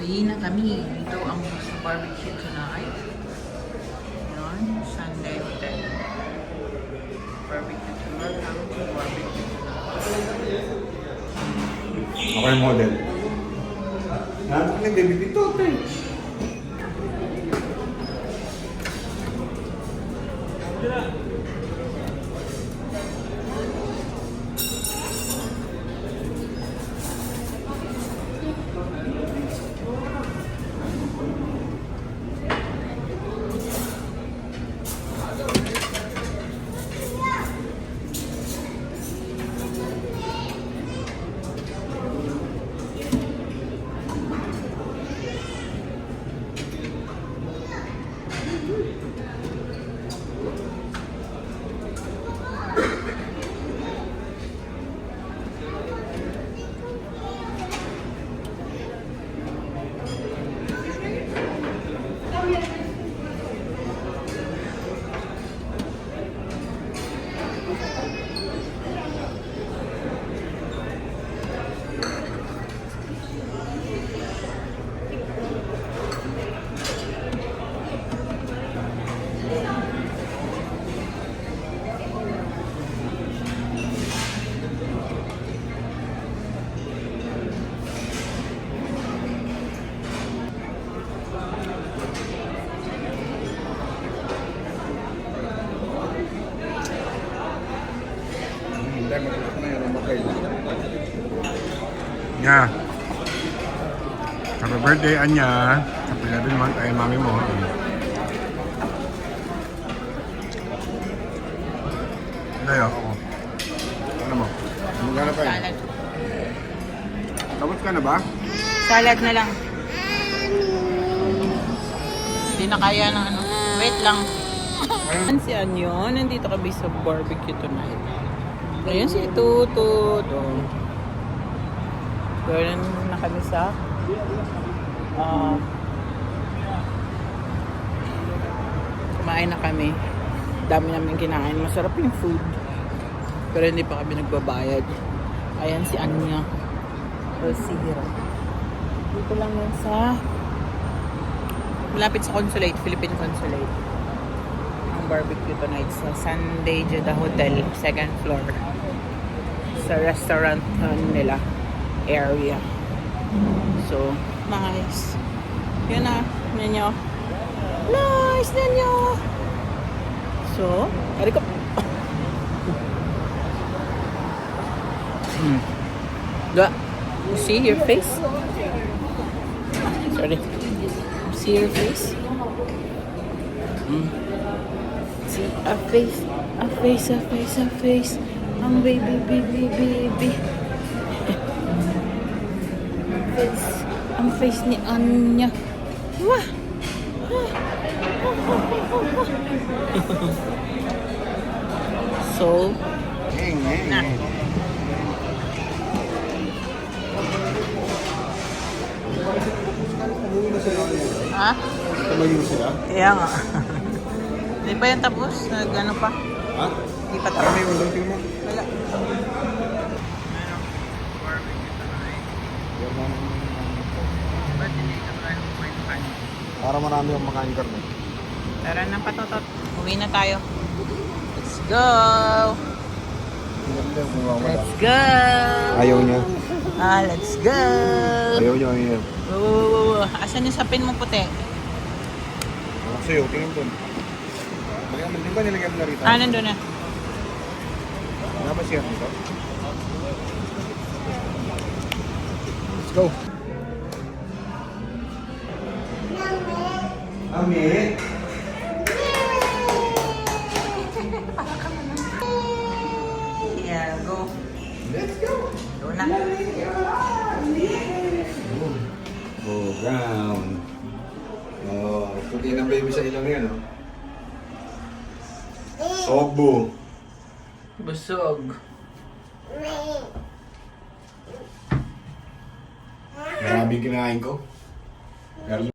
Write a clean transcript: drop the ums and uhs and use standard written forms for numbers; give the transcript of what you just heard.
Uwi na kami. Ito ang sa barbecue tonight. Yan, Sunday Hotel. Barbecue tonight. Barbecue tonight. Ako yung model. Nanak na baby dito, okay. Yeah. Happy birthday, Anya. Happy 11 month ay mami mo. Dayo, ako. Ano mo? Magana pa yun? Salad. Tapos ka na ba? Salad na lang. Hindi na kaya ng ano. Wait lang. Ayan si Anyo. Nandito kami sa barbecue tonight. Ayan si Tutut. Ganoon na kami sa kumain na kami. Dami namin kinain. Masarap yung food. Pero hindi pa kami nagbabayad. Ayan si Anya. O si Hira. Dito lang yan sa malapit sa Consulate, Philippine Consulate. Ang barbecue tonight sa Sunday Jeddah Hotel, second floor. Sa restaurant nila area. So, nice. Yun na, ninyo. Nice ninyo. So, ari ko. You see your face? Sorry. You see your face? See a face, a face, a face, a face. Ang baby, baby, baby. Ang face ni Anya. Wah! So, na. Ha? Tumayo sila? Kaya nga. Hindi pa yan tapos? Nag-ano pa? Ha? Hindi pa tapos. Ano yung unting mo? Wala. Para marami yung makain karne. Tara na patotot. Uwi na tayo. Let's go! Let's go! Ayaw niya. Let's go! Ayaw niya. Wow. Asan yung sapin mo puti? Sa'yo, tingin doon. Di ba nilagyan mo na rito? Nandun na. Wala ba siya dito? Let's go. Ami. Yeah, go. Let's go. Go na. Oh, brown. Oh, puti ng baby sa ilang yan, oh. Sogbo. Busog. Maraming kinain ko.